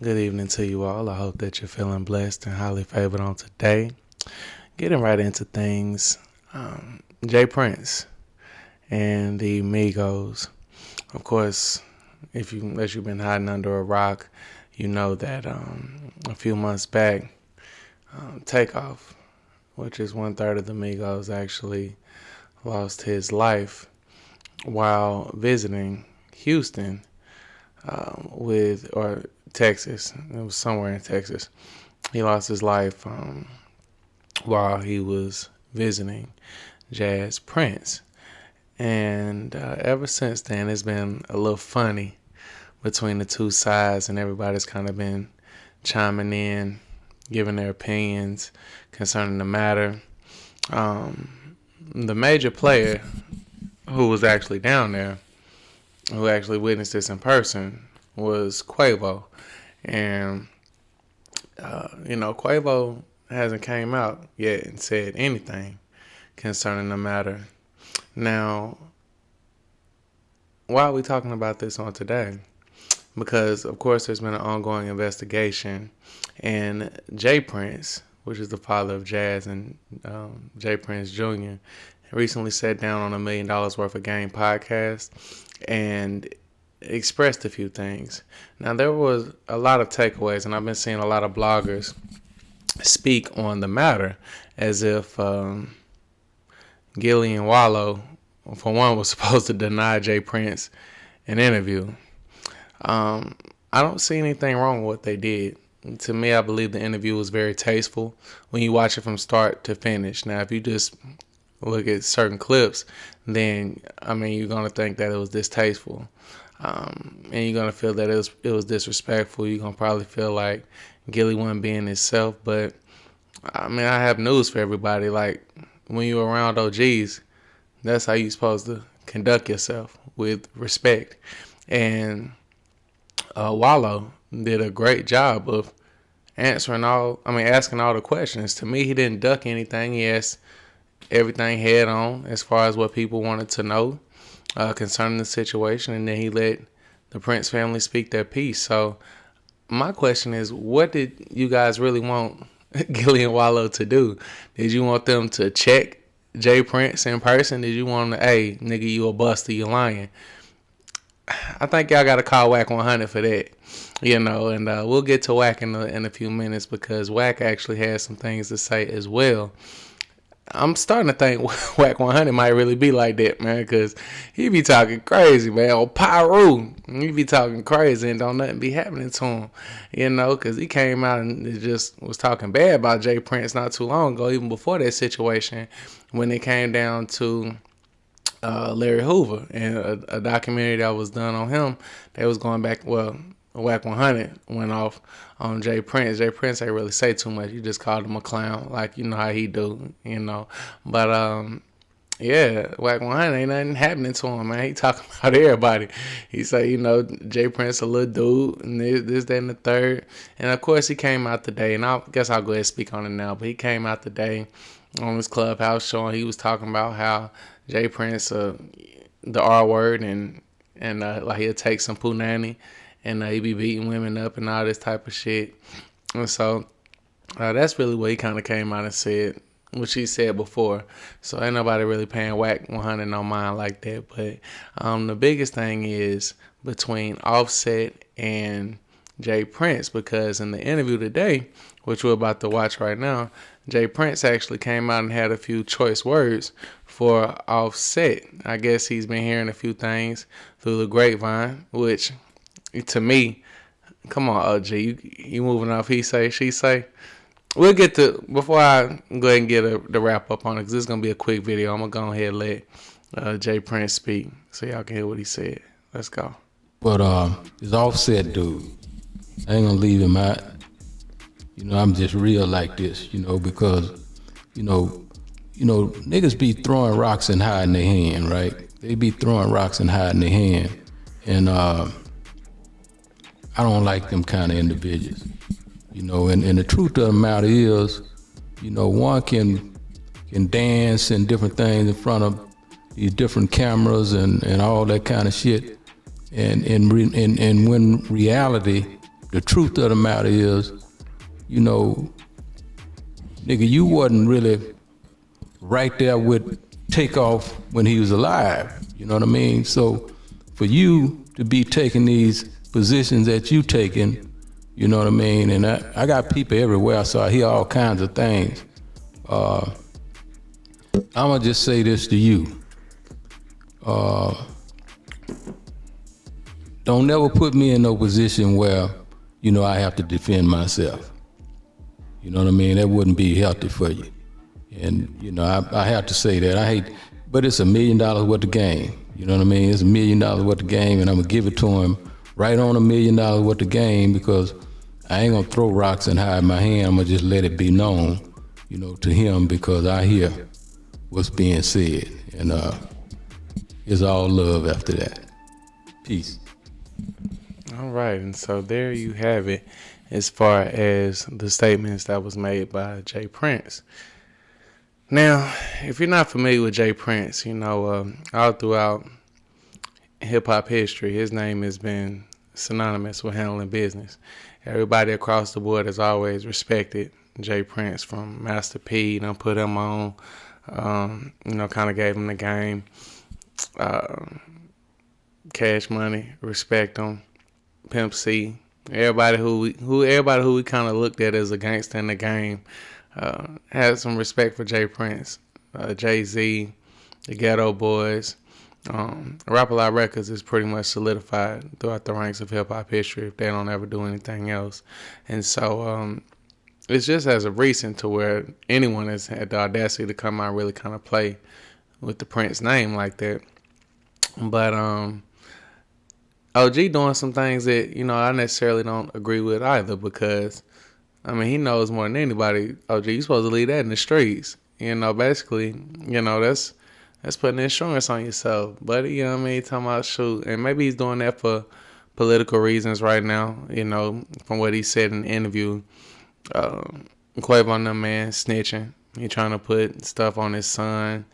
Good evening to you all. I hope that you're feeling blessed and highly favored on today. Getting right into things, Jay Prince and the Migos. Of course, unless you've been hiding under a rock, you know that a few months back, Takeoff, which is one third of the Migos, actually lost his life while visiting Houston or Texas. It was somewhere in Texas. He lost his life while he was visiting Jazz Prince. And ever since then, it's been a little funny between the two sides, and everybody's kind of been chiming in, giving their opinions concerning the matter. The major player who was actually down there, who actually witnessed this in person, was Quavo. And, Quavo hasn't came out yet and said anything concerning the matter. Now, why are we talking about this on today? Because, of course, there's been an ongoing investigation, and Jay Prince, which is the father of Jazz and Jay Prince Jr., recently sat down on $1 million worth of game podcast and expressed a few things. Now, there was a lot of takeaways, and I've been seeing a lot of bloggers speak on the matter as if Gilly and Wallow, for one, was supposed to deny Jay Prince an interview. I don't see anything wrong with what they did. To me, I believe the interview was very tasteful when you watch it from start to finish. Now, if you just look at certain clips, then, you're going to think that it was distasteful. And you're going to feel that it was disrespectful. You're going to probably feel like Gilly wasn't being himself. But, I have news for everybody. Like, when you're around OGs, that's how you're supposed to conduct yourself, with respect. And Wallow did a great job of asking all the questions. To me, he didn't duck anything. He asked everything head on as far as what people wanted to know concerning the situation, and then he let the Prince family speak their piece. So my question is, what did you guys really want Gilly and Wallow to do? Did you want them to check Jay Prince in person? Did you want them to, hey, nigga, you a buster, you lying? I think y'all got to call Wack 100 for that, and we'll get to Wack in a few minutes, because Wack actually has some things to say as well. I'm starting to think Wack 100 might really be like that, man, because he be talking crazy, man. On Pyro, he be talking crazy and don't nothing be happening to him, because he came out and just was talking bad about Jay Prince not too long ago, even before that situation, when it came down to Larry Hoover and a documentary that was done on him. They was going back, Wack 100 went off on Jay Prince. Jay Prince ain't really say too much. You just called him a clown, like you know how he do, But Wack 100 ain't nothing happening to him, man. He talking about everybody. He say, Jay Prince a little dude, and this, that, and the third. And of course, he came out today, and I guess I'll go ahead and speak on it now. But he came out today on his Clubhouse show, and he was talking about how Jay Prince, the R word, and like he'll take some punani, and he be beating women up and all this type of shit. And so that's really what he kind of came out and said, which he said before. So ain't nobody really paying Wack 100 no mind like that. But the biggest thing is between Offset and Jay Prince, because in the interview today, which we're about to watch right now, Jay Prince actually came out and had a few choice words for Offset. I guess he's been hearing a few things through the grapevine, which to me, come on, OG, you moving off he say, she say. We'll get to, before I go ahead and get the wrap up on it, because this is going to be a quick video, I'm going to go ahead and let Jay Prince speak so y'all can hear what he said. Let's go. But this Offset dude, I ain't going to leave him out. I'm just real like this, because, niggas be throwing rocks and hiding their hand, right? They be throwing rocks and hiding their hand. And I don't like them kind of individuals, and the truth of the matter is, one can dance and different things in front of these different cameras and all that kind of shit. And when reality the truth of the matter is, you know, nigga, you wasn't really right there with Takeoff when he was alive. You know what I mean? So for you to be taking these positions that you taking, you know what I mean? And I got people everywhere, so I hear all kinds of things. I'm gonna just say this to you. Don't never put me in no position where, you know, I have to defend myself. You know what I mean? That wouldn't be healthy for you. And, you know, I have to say that. I hate, but it's $1 million worth of game. You know what I mean? It's $1 million worth of game, and I'm gonna give it to him right on $1 million worth of game, because I ain't gonna throw rocks and hide my hand. I'm gonna just let it be known, you know, to him, because I hear what's being said. And it's all love after that. Peace. All right, and so there you have it as far as the statements that was made by Jay Prince. Now, if you're not familiar with Jay Prince, you know, all throughout hip-hop history, his name has been synonymous with handling business. Everybody across the board has always respected Jay Prince, from Master P, you know, put him on, you know, kind of gave him the game. Cash Money, respect him. Pimp C, everybody who we kind of looked at as a gangster in the game, had some respect for Jay Prince. Jay-Z, the Ghetto Boys. Rap A Lot Records is pretty much solidified throughout the ranks of hip-hop history if they don't ever do anything else. And so it's just as of recent to where anyone has had the audacity to come out and really kind of play with the Prince name like that. But OG doing some things that, you know, I necessarily don't agree with either, because, I mean, he knows more than anybody. OG, you supposed to leave that in the streets. You know, basically, you know, that's putting insurance on yourself, buddy. You know what I mean? Talking about shoot. And maybe he's doing that for political reasons right now, you know, from what he said in the interview. Quavo on them, man, snitching. He trying to put stuff on his son,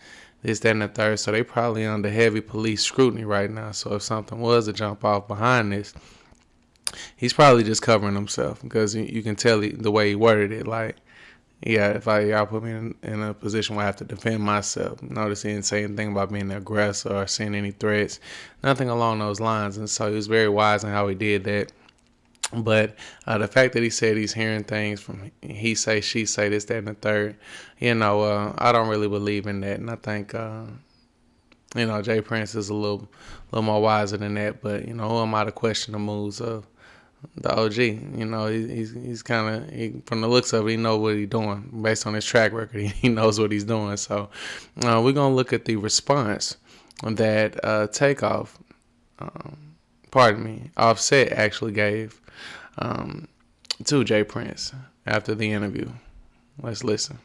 this, that, and the third. So they probably under heavy police scrutiny right now. So if something was to jump off behind this, he's probably just covering himself, because you can tell the way he worded it. Like, yeah, if y'all put me in a position where I have to defend myself. Notice he didn't say anything about being an aggressor or seeing any threats. Nothing along those lines. And so he was very wise in how he did that. But the fact that he said he's hearing things from he say, she say, this, that, and the third, you know, I don't really believe in that. And I think, you know, Jay Prince is a little more wiser than that. But, you know, who am I to question the moves of the OG? You know, he's kind of, from the looks of it, he knows what he's doing. Based on his track record, he knows what he's doing. So we're going to look at the response that Takeoff, Offset actually gave to Jay Prince after the interview. Let's listen.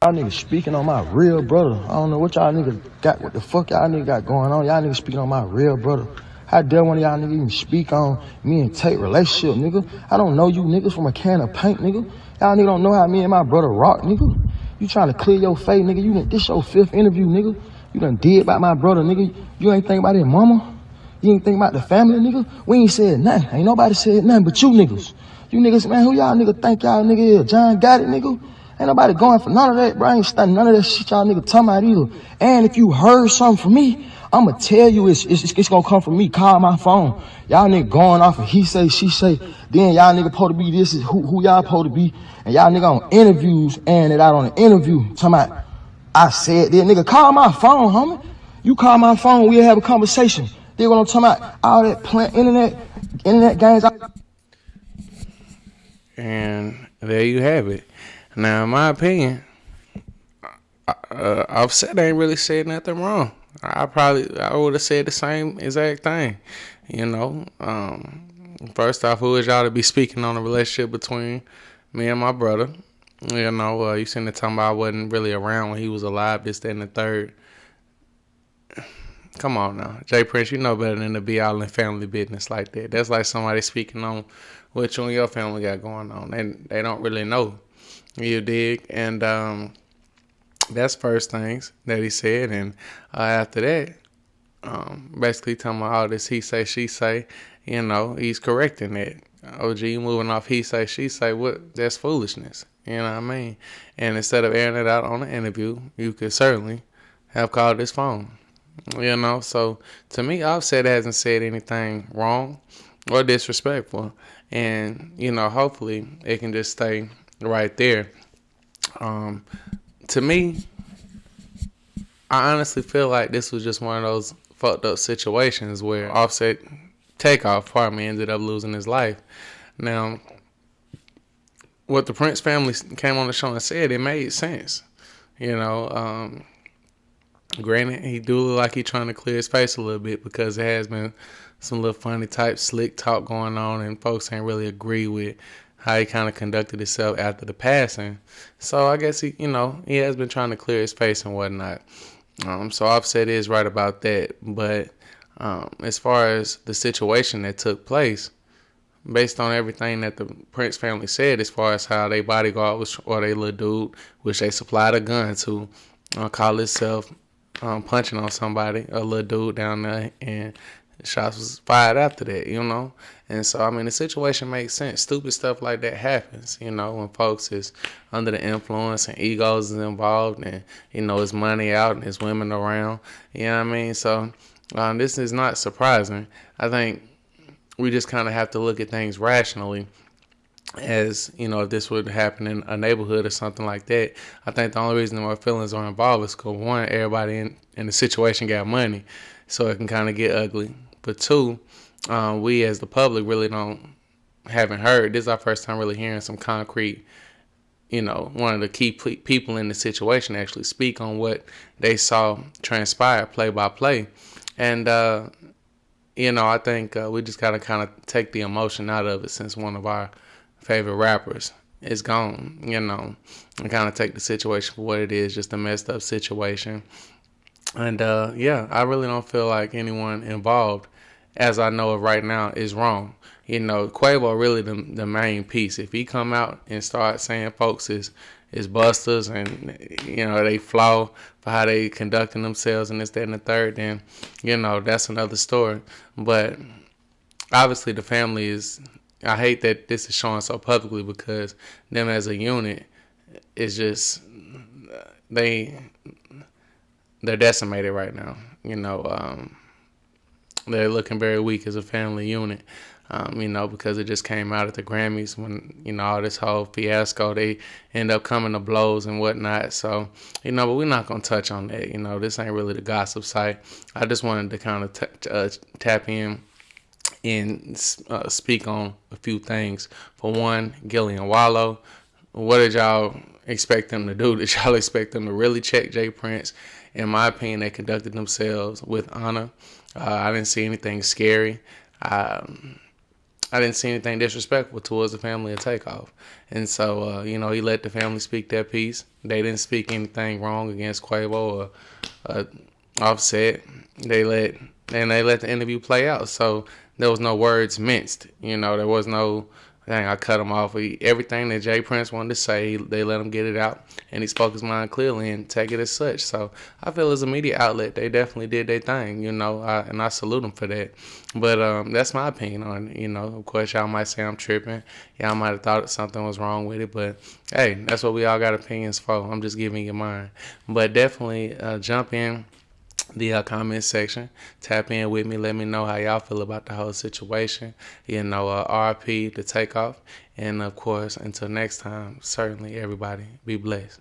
Y'all niggas speaking on my real brother. I don't know what y'all niggas got, what the fuck y'all niggas got going on. Y'all niggas speaking on my real brother. How dare one of y'all niggas even speak on me and Tate relationship, nigga? I don't know you niggas from a can of paint, nigga. Y'all niggas don't know how me and my brother rock, nigga. You trying to clear your face, nigga. This your 5th interview, nigga. You done did about my brother, nigga. You ain't think about his mama. You ain't think about the family, nigga. We ain't said nothing. Ain't nobody said nothing but you niggas. You niggas, man, who y'all niggas think y'all nigga is? John got it, nigga. Ain't nobody going for none of that, bro. I ain't studying none of that shit y'all nigga talking about either. And if you heard something from me, I'ma tell you it's gonna come from me. Call my phone. Y'all nigga going off of he say, she say. Then y'all nigga supposed to be this is who y'all supposed to be. And y'all nigga on interviews and it out on an interview talking about I said that, nigga. Call my phone, homie. You call my phone, we'll have a conversation. Then what I'm talking about, all that internet games. And there you have it. Now, in my opinion, Offset ain't really said nothing wrong. I would have said the same exact thing. You know, first off, who is y'all to be speaking on the relationship between me and my brother? You know, you seen the time I wasn't really around when he was alive, this, that, and the third. Come on now. Jay Prince, you know better than to be all in family business like that. That's like somebody speaking on what you and your family got going on. They don't really know. You dig? And that's first things that he said. And after that, basically talking about all this he say, she say, you know, he's correcting that. OG, you moving off he say, she say, what? That's foolishness. You know what I mean? And instead of airing it out on the interview, you could certainly have called his phone. You know, so to me, Offset hasn't said anything wrong or disrespectful. And, you know, hopefully it can just stay right there. To me, I honestly feel like this was just one of those fucked up situations where Offset Takeoff, ended up losing his life. Now, what the Prince family came on the show and said, it made sense. You know, granted, he do look like he trying to clear his face a little bit because there has been some little funny type slick talk going on, and folks ain't really agree with how he kind of conducted himself after the passing. So I guess he has been trying to clear his face and whatnot. So Offset is right about that. But as far as the situation that took place, based on everything that the Prince family said, as far as how they bodyguard was, or they little dude, which they supplied a gun to, call itself punching on somebody, a little dude down there, and shots was fired after that, you know. And so, I mean, the situation makes sense. Stupid stuff like that happens, you know, when folks is under the influence and egos is involved, and, you know, there's money out and there's women around, you know what I mean? So this is not surprising. I think we just kind of have to look at things rationally. As, you know, if this would happen in a neighborhood or something like that, I think the only reason my feelings are involved is because, one, everybody in the situation got money, so it can kind of get ugly. But two, we as the public really haven't heard. This is our first time really hearing some concrete, you know, one of the key people in the situation actually speak on what they saw transpire play by play. And, you know, I think we just got to kind of take the emotion out of it, since one of our favorite rappers is gone, you know, and kind of take the situation for what it is, just a messed up situation. And yeah, I really don't feel like anyone involved, as I know of right now, is wrong. You know, Quavo really the main piece. If he come out and start saying folks is busters, and, you know, they flaw for how they conducting themselves and this, that, and the third, then, you know, that's another story. But obviously the family is, I hate that this is showing so publicly, because them as a unit is just, they're decimated right now. You know, they're looking very weak as a family unit. You know, because it just came out at the Grammys when, you know, all this whole fiasco, they end up coming to blows and whatnot. So, you know, but we're not going to touch on that. You know, this ain't really the gossip site. I just wanted to kind of tap in and speak on a few things. For one, Gilly and Wallow, what did y'all expect them to do? Did y'all expect them to really check Jay Prince? In my opinion, they conducted themselves with honor. I didn't see anything scary. I didn't see anything disrespectful towards the family of Takeoff. And so, you know, he let the family speak their piece. They didn't speak anything wrong against Quavo or Offset. They let the interview play out. So there was no words minced. You know, there was no, dang, I cut him off. Everything that Jay Prince wanted to say, they let him get it out. And he spoke his mind clearly and take it as such. So I feel as a media outlet, they definitely did their thing, you know, and I salute them for that. But that's my opinion on it. You know, of course, y'all might say I'm tripping. Y'all might have thought something was wrong with it. But, hey, that's what we all got opinions for. I'm just giving you mine. But definitely jump in the comment section, tap in with me, let me know how y'all feel about the whole situation. You know, RP, the Takeoff. And, of course, until next time, certainly everybody be blessed.